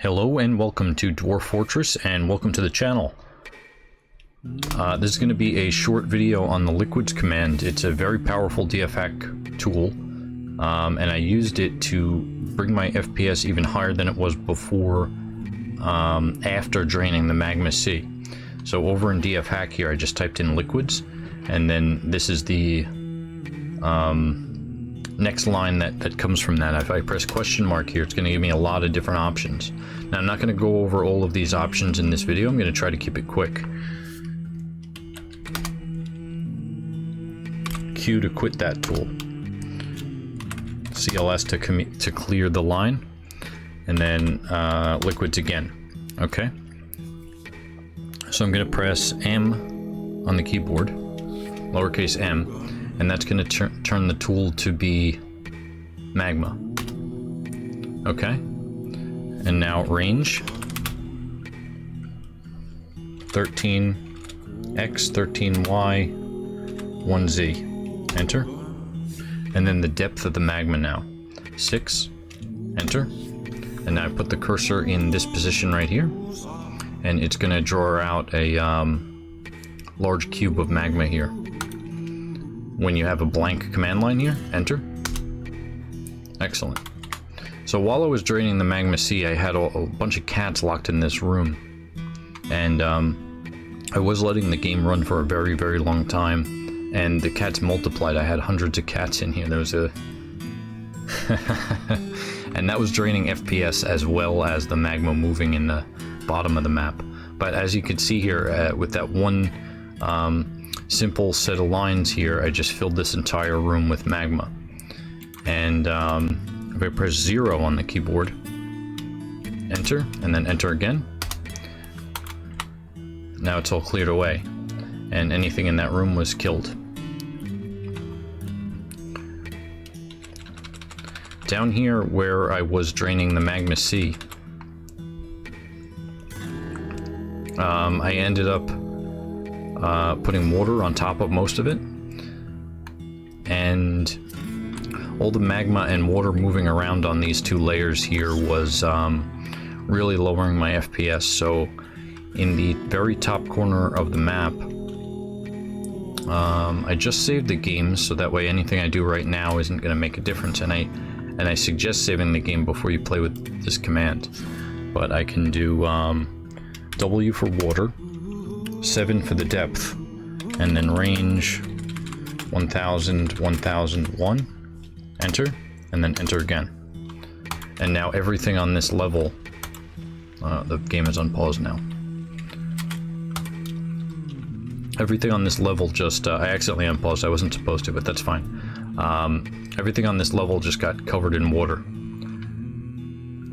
Hello and welcome to Dwarf Fortress, and welcome to the channel. This is going to be a short video on the liquids command. It's a very powerful DFHack tool, and I used it to bring my FPS even higher than it was before, after draining the magma sea. So over in DFHack here, I just typed in liquids, and then this is the next line that comes from that. If I press question mark here, it's going to give me a lot of different options. Now I'm not going to go over all of these options in this video. I'm going to try to keep it quick. Q to quit that tool. CLS to clear the line, and then liquids again. Okay. So I'm going to press M on the keyboard, lowercase m, and that's going to turn the tool to be magma. Okay. And now range 13x, 13y, 1z. Enter. And then the depth of the magma now 6. Enter. And now I put the cursor in this position right here, and it's going to draw out a large cube of magma here. When you have a blank command line here, enter. Excellent. So while I was draining the magma sea, I had a bunch of cats locked in this room, and I was letting the game run for a very, very long time, and the cats multiplied. I had hundreds of cats in here. There was a and that was draining FPS as well as the magma moving in the bottom of the map. But as you can see here, with that one simple set of lines here, I just filled this entire room with magma. And if I press 0 on the keyboard, enter, and then enter again, now it's all cleared away, and anything in that room was killed. Down here where I was draining the magma sea, I ended up putting water on top of most of it, and all the magma and water moving around on these two layers here was really lowering my FPS. So in the very top corner of the map, I just saved the game, so that way anything I do right now isn't going to make a difference. And I suggest saving the game before you play with this command. But I can do W for water, 7 for the depth, and then range 1000, 1001. Enter, and then enter again. And now everything on this level, the game is on pause now. Everything on this level just, I accidentally unpaused, I wasn't supposed to, but that's fine. Everything on this level just got covered in water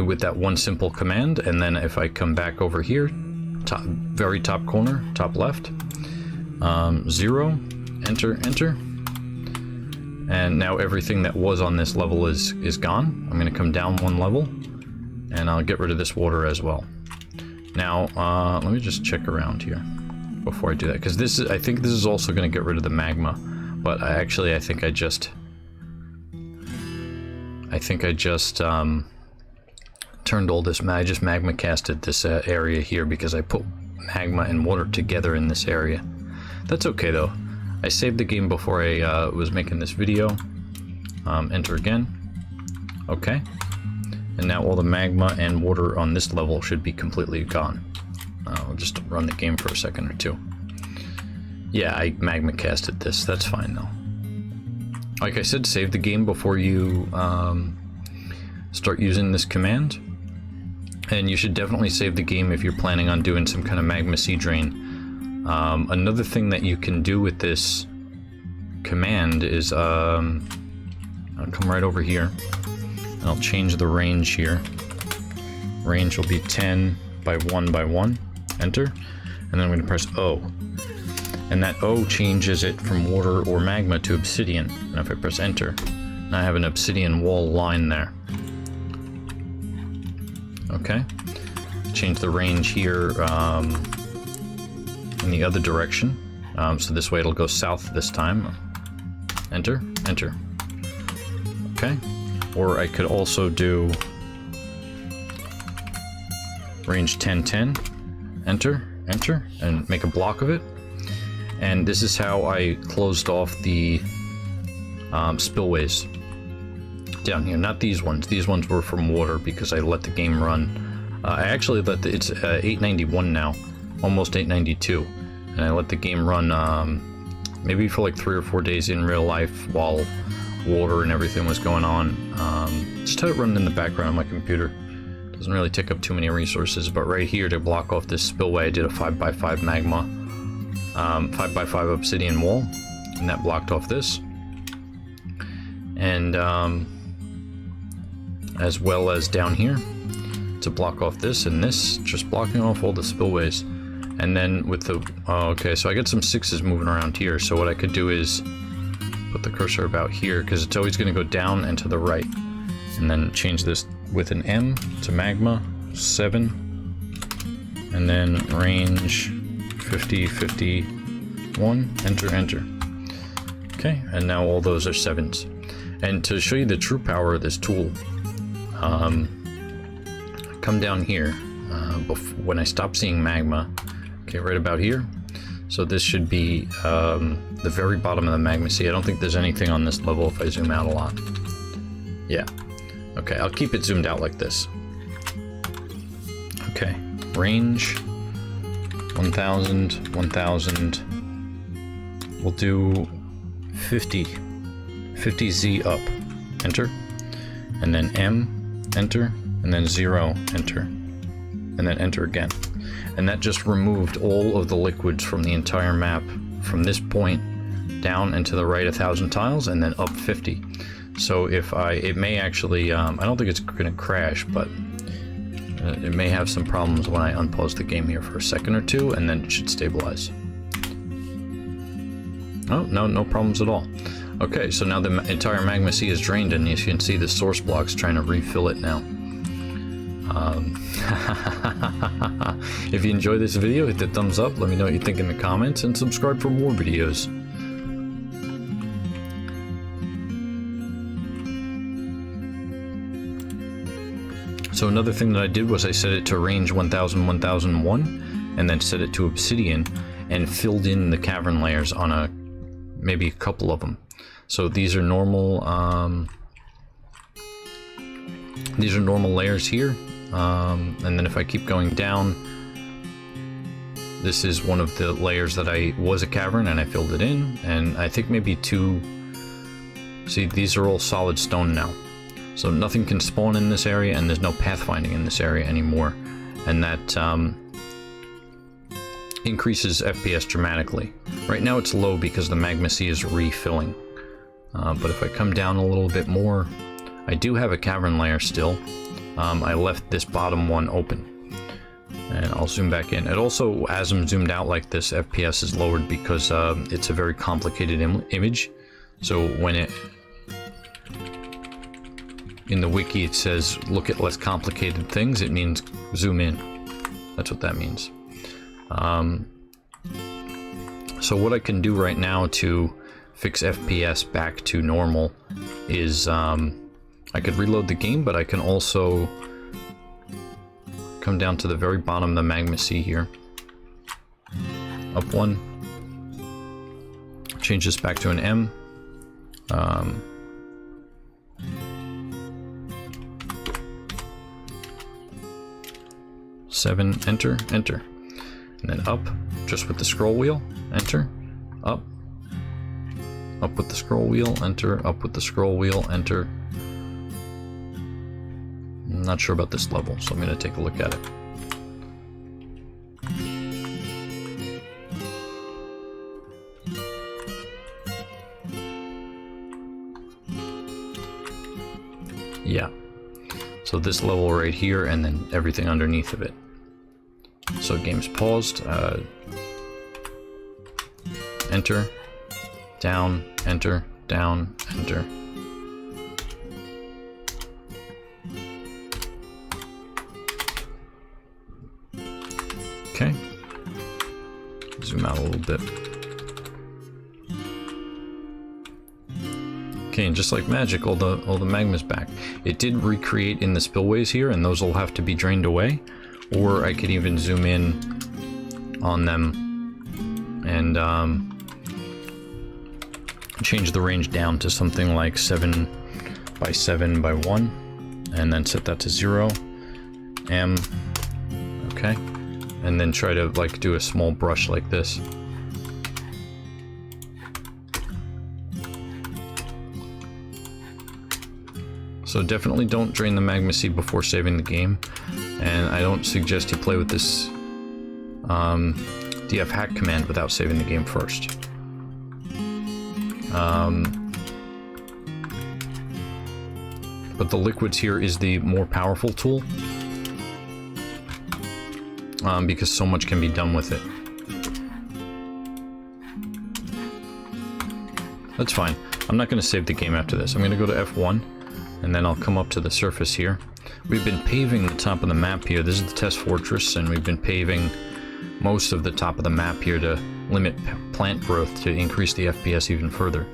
with that one simple command. And then if I come back over here, very top corner, top left, 0, enter, enter. And now everything that was on this level is gone. I'm going to come down one level, and I'll get rid of this water as well. Now, let me just check around here before I do that, because I think this is also going to get rid of the magma. But I think I just turned all this. I just magma casted this area here because I put magma and water together in this area. That's okay though. I saved the game before I was making this video. Enter again. Okay. And now all the magma and water on this level should be completely gone. I'll just run the game for a second or two. Yeah, I magma casted this. That's fine though. Like I said, save the game before you start using this command. And you should definitely save the game if you're planning on doing some kind of magma sea drain. Another thing that you can do with this command is, I'll come right over here, and I'll change the range here. Range will be 10 by 1 by 1, enter, and then I'm going to press O. And that O changes it from water or magma to obsidian. And if I press enter, now I have an obsidian wall line there. Okay, change the range here, in the other direction, so this way it'll go south this time. Enter, enter. Okay, or I could also do range 1010, enter, enter, and make a block of it. And this is how I closed off the spillways down here. Not these ones. These ones were from water because I let the game run. I actually let it's 891 now, almost 892, and I let the game run maybe for like 3 or 4 days in real life while water and everything was going on. Just had it running in the background on my computer. Doesn't really take up too many resources, but right here to block off this spillway, I did a 5x5 magma, 5x5 obsidian wall, and that blocked off this. And as well as down here to block off this and this, just blocking off all the spillways. And then with the, okay, so I got some 6s moving around here, so what I could do is put the cursor about here, because it's always going to go down and to the right. And then change this with an M to magma, 7, and then range 50, 51, enter, enter. Okay, and now all those are 7s. And to show you the true power of this tool, come down here, when I stop seeing magma, okay, right about here. So this should be the very bottom of the magma sea. I don't think there's anything on this level if I zoom out a lot. Yeah. Okay, I'll keep it zoomed out like this. Okay, range 1000, 1000. We'll do 50, 50Z up, enter, and then M, enter, and then 0, enter, and then enter again. And that just removed all of the liquids from the entire map from this point down and to the right 1000 tiles and then up 50. So if it may actually, I don't think it's going to crash, but it may have some problems when I unpause the game here for a second or two, and then it should stabilize. Oh, no problems at all. Okay, so now the entire magma sea is drained, and you can see the source blocks trying to refill it now. If you enjoyed this video, hit the thumbs up, let me know what you think in the comments, and subscribe for more videos. So another thing that I did was I set it to range 1000, 1001, and then set it to obsidian, and filled in the cavern layers on maybe a couple of them. So these are normal layers here, and then if I keep going down, this is one of the layers that was a cavern and I filled it in, and I think maybe 2. See, these are all solid stone now. So nothing can spawn in this area, and there's no pathfinding in this area anymore. And that increases FPS dramatically. Right now it's low because the magma sea is refilling. But if I come down a little bit more, I do have a cavern layer still. I left this bottom one open. And I'll zoom back in. It also, as I'm zoomed out like this, FPS is lowered because it's a very complicated image. So when in the wiki it says look at less complicated things, it means zoom in. That's what that means. So what I can do right now to fix FPS back to normal is I could reload the game, but I can also come down to the very bottom of the magma sea here, up 1, change this back to an M, 7, enter, enter, and then up, just with the scroll wheel, enter, up with the scroll wheel, enter, up with the scroll wheel, enter. I'm not sure about this level, so I'm going to take a look at it. Yeah, so this level right here, and then everything underneath of it. So game's paused, enter, down, enter, down, enter. Okay, zoom out a little bit. Okay, and just like magic, all the magma's back. It did recreate in the spillways here, and those will have to be drained away. or I could even zoom in on them and change the range down to something like 7 by 7 by 1, and then set that to 0, M, okay, and then try to like do a small brush like this. So definitely don't drain the magma seed before saving the game, and I don't suggest you play with this DFHack command without saving the game first. But the liquids here is the more powerful tool, because so much can be done with it. That's fine. I'm not going to save the game after this. I'm going to go to F1. And then I'll come up to the surface here. We've been paving the top of the map here. This is the test fortress, and we've been paving most of the top of the map here to limit plant growth to increase the FPS even further.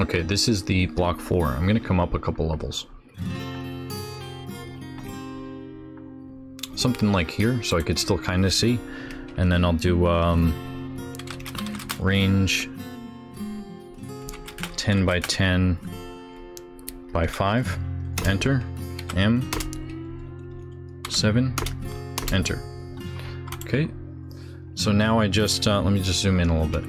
Okay, this is the block floor. I'm going to come up a couple levels. Something like here, so I could still kind of see. And then I'll do range 10 by 10 by 5, enter, M, 7, enter. Okay, so now I just, let me just zoom in a little bit.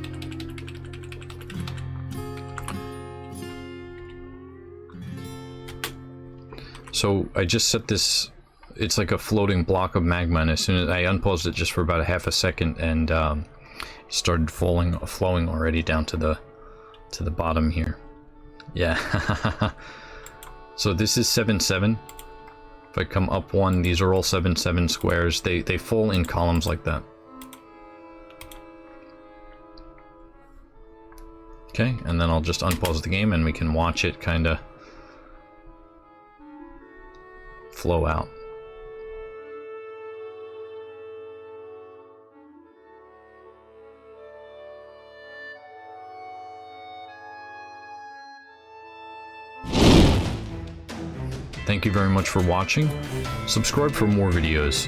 So I just set this, it's like a floating block of magma, and as soon as I unpaused it just for about a half a second, and it started flowing already down to the bottom here. Yeah. So this is 7, 7. If I come up 1, these are all 7, 7 squares. They fall in columns like that. Okay, and then I'll just unpause the game and we can watch it kind of flow out. Thank you very much for watching. Subscribe for more videos.